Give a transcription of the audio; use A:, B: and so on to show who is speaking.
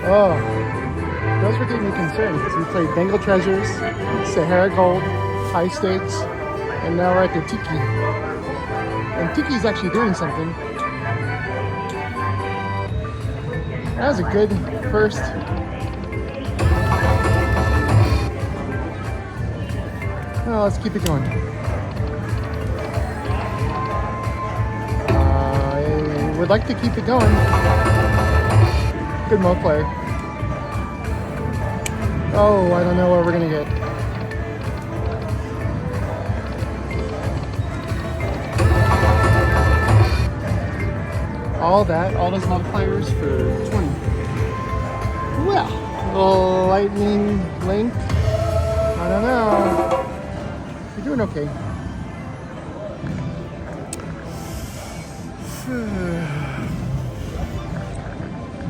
A: Oh, those were getting me concerned because we played Bengal Treasures, Sahara Gold, High Stakes, and now we're at the Tiki. And Tiki's actually doing something. That was a good first. Oh, let's keep it going. I would like to keep it going. Good mo player. Oh, I don't know what we're gonna get. All those multipliers for 20. Well, the lightning link. I don't know. You're doing okay.